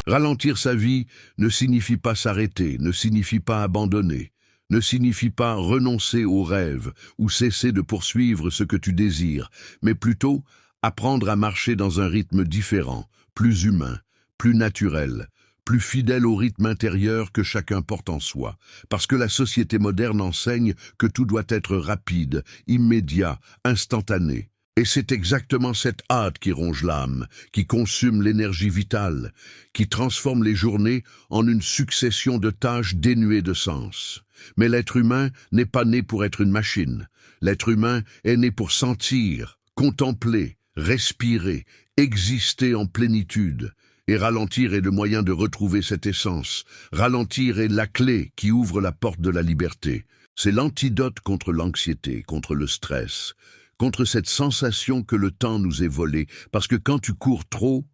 Ralentir sa vie ne signifie pas s'arrêter, ne signifie pas abandonner, ne signifie pas renoncer aux rêves ou cesser de poursuivre ce que tu désires, mais plutôt apprendre à marcher dans un rythme différent, plus humain, plus naturel, plus fidèle au rythme intérieur que chacun porte en soi, parce que la société moderne enseigne que tout doit être rapide, immédiat, instantané. Et c'est exactement cette hâte qui ronge l'âme, qui consume l'énergie vitale, qui transforme les journées en une succession de tâches dénuées de sens. Mais l'être humain n'est pas né pour être une machine. L'être humain est né pour sentir, contempler, respirer, exister en plénitude. Et ralentir est le moyen de retrouver cette essence. Ralentir est la clé qui ouvre la porte de la liberté. C'est l'antidote contre l'anxiété, contre le stress, contre cette sensation que le temps nous est volé, parce que quand tu cours trop,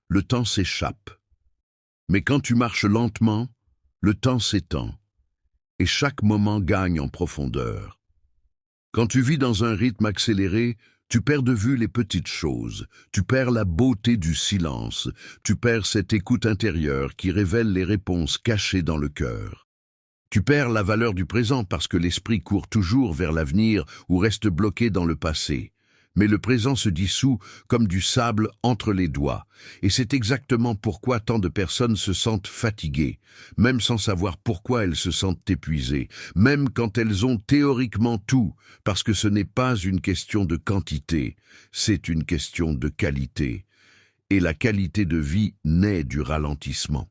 le temps s'échappe. Mais quand tu marches lentement, le temps s'étend, et chaque moment gagne en profondeur. Quand tu vis dans un rythme accéléré, tu perds de vue les petites choses, tu perds la beauté du silence, tu perds cette écoute intérieure qui révèle les réponses cachées dans le cœur. Tu perds la valeur du présent parce que l'esprit court toujours vers l'avenir ou reste bloqué dans le passé. Mais le présent se dissout comme du sable entre les doigts. Et c'est exactement pourquoi tant de personnes se sentent fatiguées, même sans savoir pourquoi elles se sentent épuisées, même quand elles ont théoriquement tout, parce que ce n'est pas une question de quantité, c'est une question de qualité. Et la qualité de vie naît du ralentissement.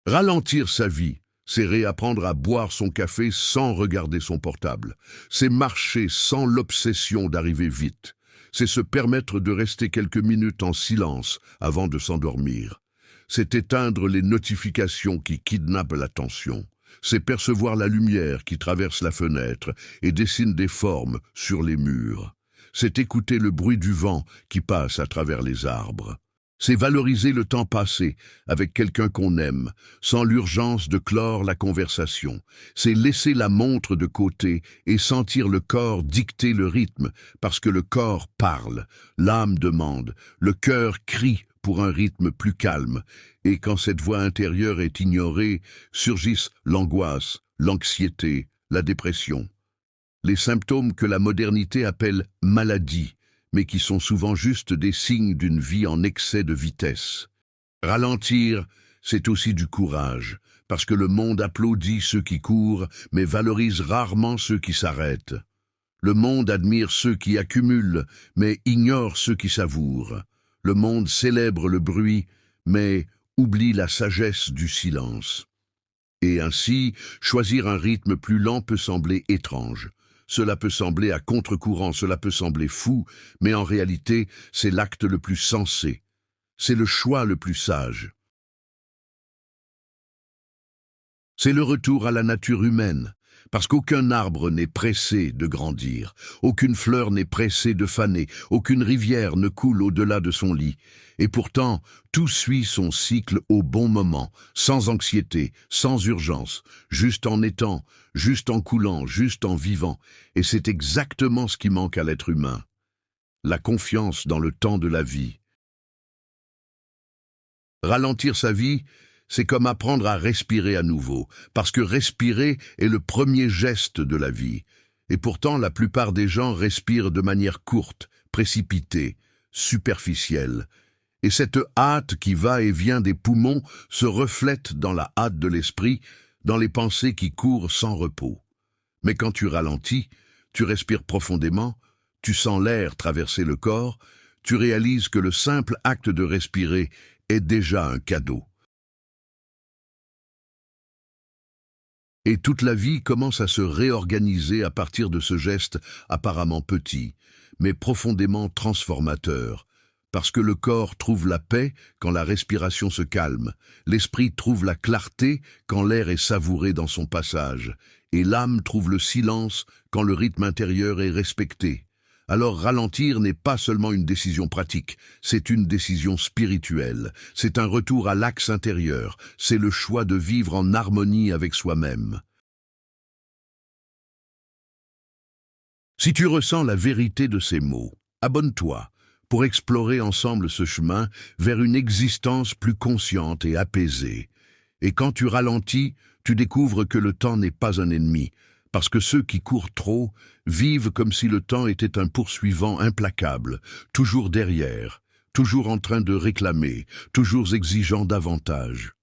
Ralentir sa vie, c'est réapprendre à boire son café sans regarder son portable. C'est marcher sans l'obsession d'arriver vite. C'est se permettre de rester quelques minutes en silence avant de s'endormir. C'est éteindre les notifications qui kidnappent l'attention. C'est percevoir la lumière qui traverse la fenêtre et dessine des formes sur les murs. C'est écouter le bruit du vent qui passe à travers les arbres. C'est valoriser le temps passé avec quelqu'un qu'on aime, sans l'urgence de clore la conversation. C'est laisser la montre de côté et sentir le corps dicter le rythme, parce que le corps parle, l'âme demande, le cœur crie pour un rythme plus calme. Et quand cette voix intérieure est ignorée, surgissent l'angoisse, l'anxiété, la dépression. Les symptômes que la modernité appelle maladie, mais qui sont souvent juste des signes d'une vie en excès de vitesse. Ralentir, c'est aussi du courage, parce que le monde applaudit ceux qui courent, mais valorise rarement ceux qui s'arrêtent. Le monde admire ceux qui accumulent, mais ignore ceux qui savourent. Le monde célèbre le bruit, mais oublie la sagesse du silence. Et ainsi, choisir un rythme plus lent peut sembler étrange. Cela peut sembler à contre-courant, cela peut sembler fou, mais en réalité, c'est l'acte le plus sensé. C'est le choix le plus sage. C'est le retour à la nature humaine, parce qu'aucun arbre n'est pressé de grandir, aucune fleur n'est pressée de faner, aucune rivière ne coule au-delà de son lit. Et pourtant, tout suit son cycle au bon moment, sans anxiété, sans urgence, juste en étant, juste en coulant, juste en vivant. Et c'est exactement ce qui manque à l'être humain. La confiance dans le temps de la vie. Ralentir sa vie, c'est comme apprendre à respirer à nouveau, parce que respirer est le premier geste de la vie. Et pourtant, la plupart des gens respirent de manière courte, précipitée, superficielle. Et cette hâte qui va et vient des poumons se reflète dans la hâte de l'esprit, dans les pensées qui courent sans repos. Mais quand tu ralentis, tu respires profondément, tu sens l'air traverser le corps, tu réalises que le simple acte de respirer est déjà un cadeau. Et toute la vie commence à se réorganiser à partir de ce geste apparemment petit, mais profondément transformateur. Parce que le corps trouve la paix quand la respiration se calme, l'esprit trouve la clarté quand l'air est savouré dans son passage, et l'âme trouve le silence quand le rythme intérieur est respecté. Alors ralentir n'est pas seulement une décision pratique, c'est une décision spirituelle, c'est un retour à l'axe intérieur, c'est le choix de vivre en harmonie avec soi-même. Si tu ressens la vérité de ces mots, abonne-toi. pour explorer ensemble ce chemin vers une existence plus consciente et apaisée. Et quand tu ralentis, tu découvres que le temps n'est pas un ennemi, parce que ceux qui courent trop vivent comme si le temps était un poursuivant implacable, toujours derrière, toujours en train de réclamer, toujours exigeant davantage.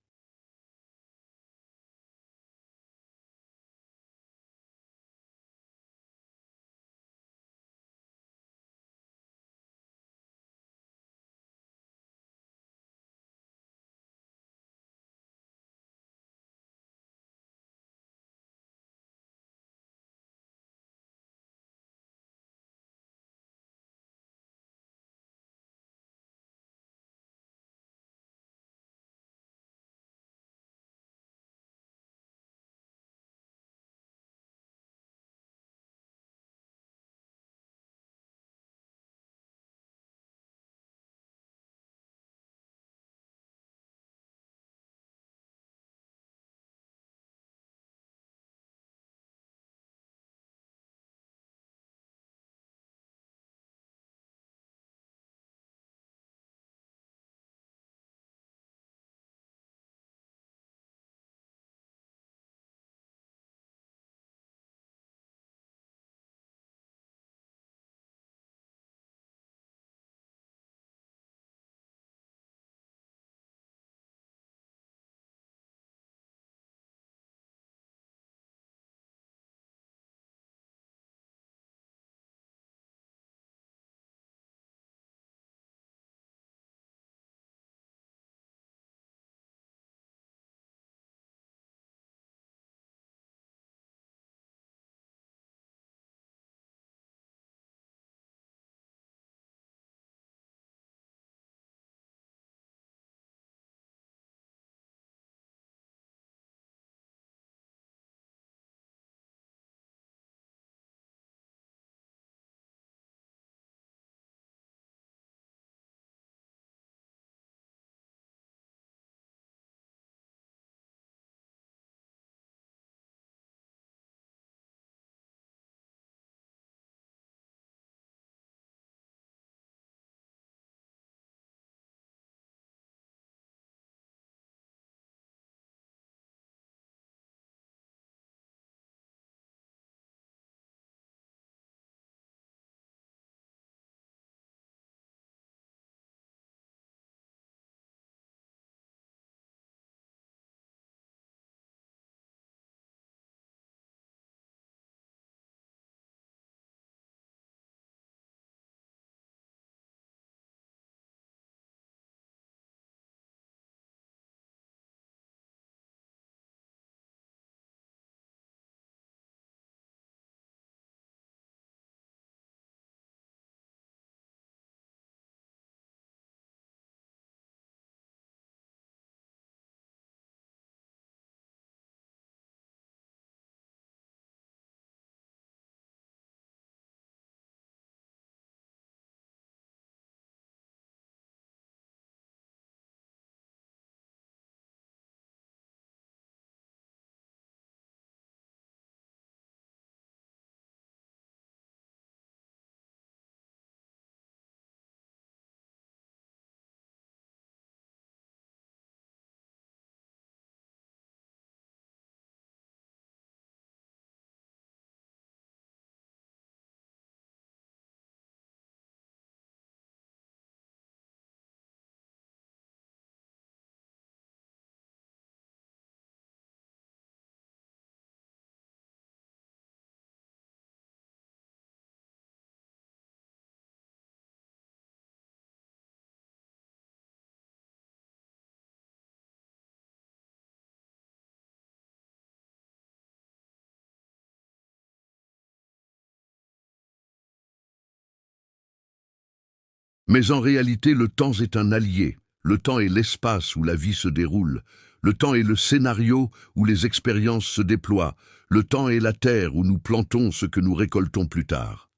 Mais en réalité, le temps est un allié. Le temps est l'espace où la vie se déroule. Le temps est le scénario où les expériences se déploient. Le temps est la terre où nous plantons ce que nous récoltons plus tard.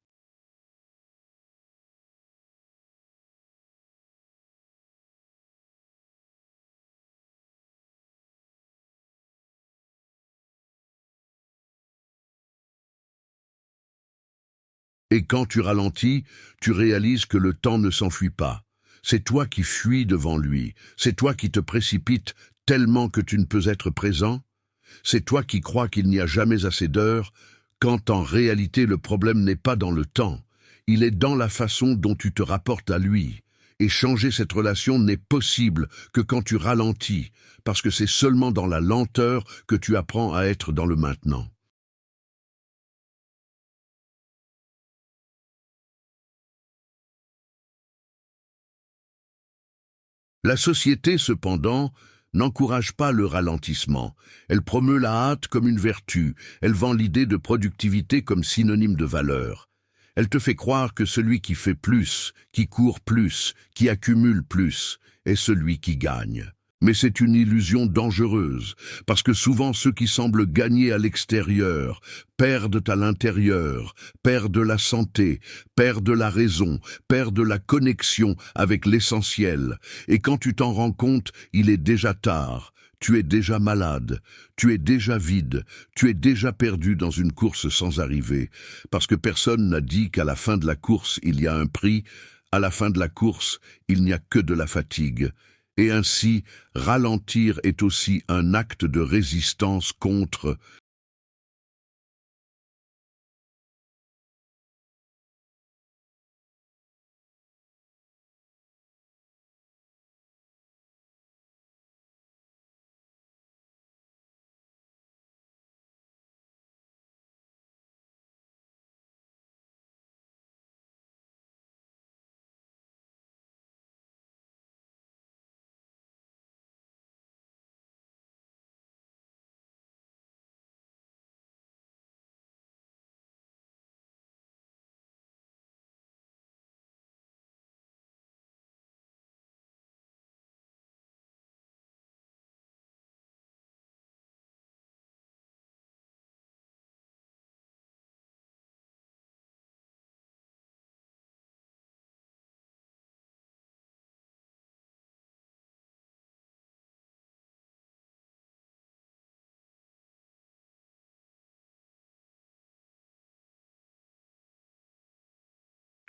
Et quand tu ralentis, tu réalises que le temps ne s'enfuit pas. C'est toi qui fuis devant lui, c'est toi qui te précipites tellement que tu ne peux être présent. C'est toi qui crois qu'il n'y a jamais assez d'heures, quand en réalité le problème n'est pas dans le temps, il est dans la façon dont tu te rapportes à lui. Et changer cette relation n'est possible que quand tu ralentis, parce que c'est seulement dans la lenteur que tu apprends à être dans le maintenant. La société, cependant, n'encourage pas le ralentissement. Elle promeut la hâte comme une vertu, elle vend l'idée de productivité comme synonyme de valeur. Elle te fait croire que celui qui fait plus, qui court plus, qui accumule plus, est celui qui gagne. Mais c'est une illusion dangereuse, parce que souvent ceux qui semblent gagner à l'extérieur perdent à l'intérieur, perdent la santé, perdent la raison, perdent la connexion avec l'essentiel. Et quand tu t'en rends compte, il est déjà tard. Tu es déjà malade, tu es déjà vide, tu es déjà perdu dans une course sans arrivée, parce que personne n'a dit qu'à la fin de la course il y a un prix, à la fin de la course il n'y a que de la fatigue. Et ainsi, ralentir est aussi un acte de résistance contre.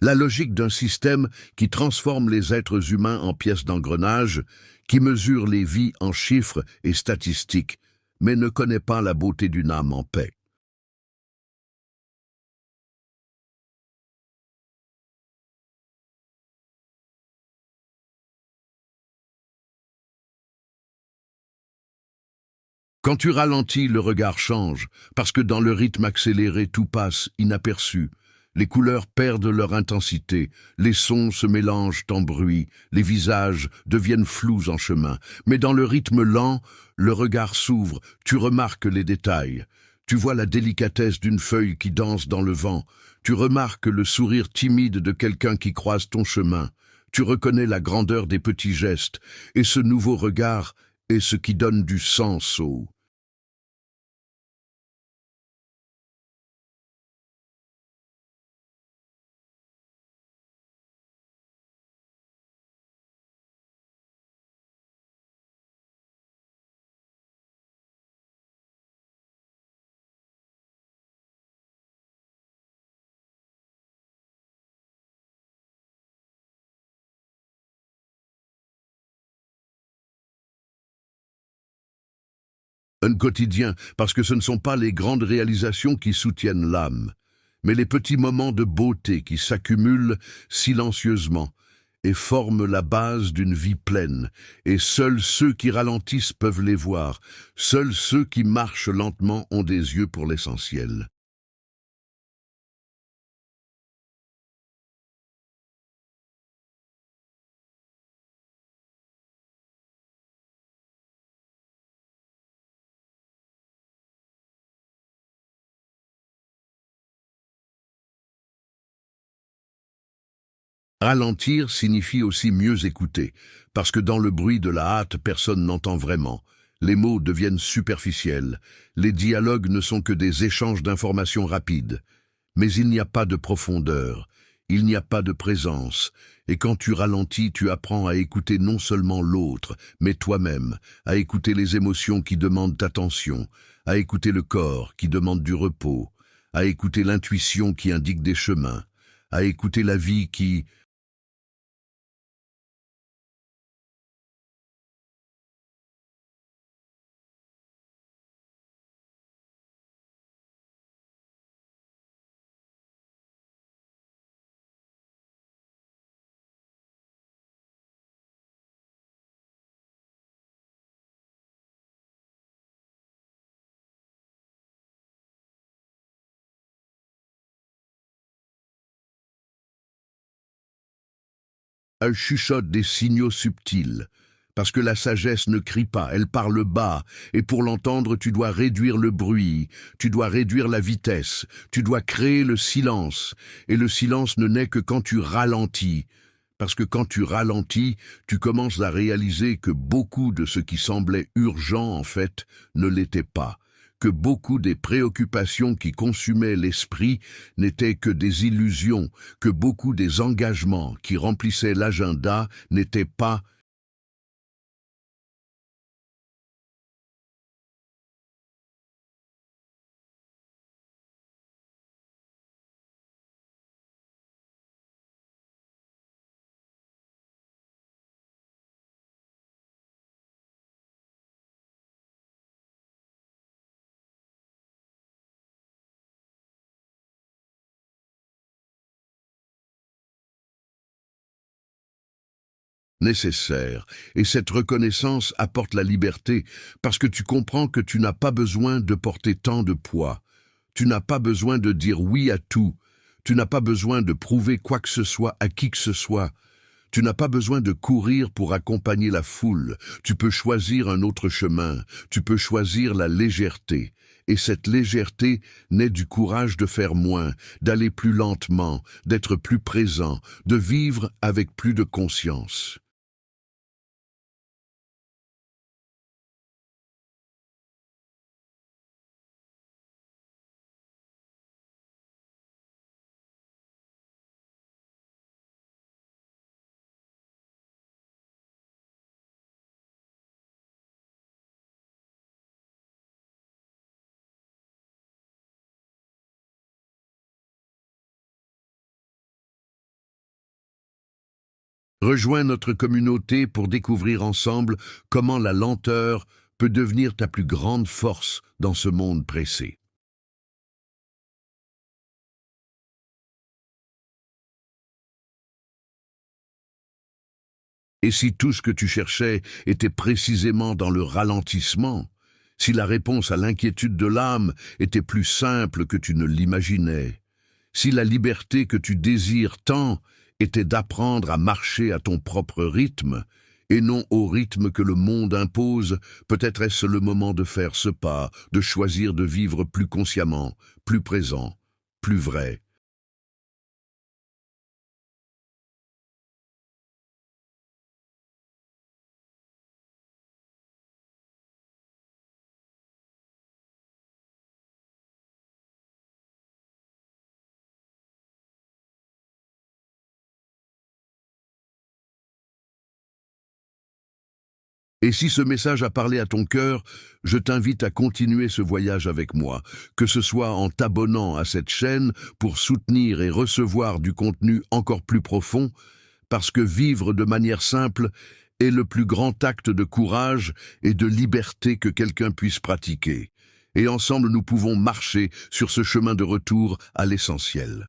La logique d'un système qui transforme les êtres humains en pièces d'engrenage, qui mesure les vies en chiffres et statistiques, mais ne connaît pas la beauté d'une âme en paix. Quand tu ralentis, le regard change, parce que dans le rythme accéléré, tout passe inaperçu. Les couleurs perdent leur intensité, les sons se mélangent en bruit, les visages deviennent flous en chemin. Mais dans le rythme lent, le regard s'ouvre, tu remarques les détails. Tu vois la délicatesse d'une feuille qui danse dans le vent, tu remarques le sourire timide de quelqu'un qui croise ton chemin, tu reconnais la grandeur des petits gestes, et ce nouveau regard est ce qui donne du sens au. Un quotidien, parce que ce ne sont pas les grandes réalisations qui soutiennent l'âme, mais les petits moments de beauté qui s'accumulent silencieusement et forment la base d'une vie pleine, et seuls ceux qui ralentissent peuvent les voir, seuls ceux qui marchent lentement ont des yeux pour l'essentiel. Ralentir signifie aussi mieux écouter, parce que dans le bruit de la hâte, personne n'entend vraiment. Les mots deviennent superficiels, les dialogues ne sont que des échanges d'informations rapides. Mais il n'y a pas de profondeur, il n'y a pas de présence, et quand tu ralentis, tu apprends à écouter non seulement l'autre, mais toi-même, à écouter les émotions qui demandent attention, à écouter le corps qui demande du repos, à écouter l'intuition qui indique des chemins. à écouter la vie qui, elle chuchote des signaux subtils. Parce que la sagesse ne crie pas, elle parle bas, et pour l'entendre, tu dois réduire le bruit, tu dois réduire la vitesse, tu dois créer le silence, et le silence ne naît que quand tu ralentis. Parce que quand tu ralentis, tu commences à réaliser que beaucoup de ce qui semblait urgent, en fait, ne l'était pas, que beaucoup des préoccupations qui consumaient l'esprit n'étaient que des illusions, que beaucoup des engagements qui remplissaient l'agenda n'étaient pas. Nécessaire, et cette reconnaissance apporte la liberté, parce que tu comprends que tu n'as pas besoin de porter tant de poids, tu n'as pas besoin de dire oui à tout, tu n'as pas besoin de prouver quoi que ce soit à qui que ce soit, tu n'as pas besoin de courir pour accompagner la foule, tu peux choisir un autre chemin, tu peux choisir la légèreté. Et cette légèreté naît du courage de faire moins, d'aller plus lentement, d'être plus présent, de vivre avec plus de conscience. Rejoins notre communauté pour découvrir ensemble comment la lenteur peut devenir ta plus grande force dans ce monde pressé. Et si tout ce que tu cherchais était précisément dans le ralentissement, si la réponse à l'inquiétude de l'âme était plus simple que tu ne l'imaginais, si la liberté que tu désires tant était d'apprendre à marcher à ton propre rythme, et non au rythme que le monde impose, peut-être est-ce le moment de faire ce pas, de choisir de vivre plus consciemment, plus présent, plus vrai. Et si ce message a parlé à ton cœur, je t'invite à continuer ce voyage avec moi, que ce soit en t'abonnant à cette chaîne pour soutenir et recevoir du contenu encore plus profond, parce que vivre de manière simple est le plus grand acte de courage et de liberté que quelqu'un puisse pratiquer. Et ensemble nous pouvons marcher sur ce chemin de retour à l'essentiel.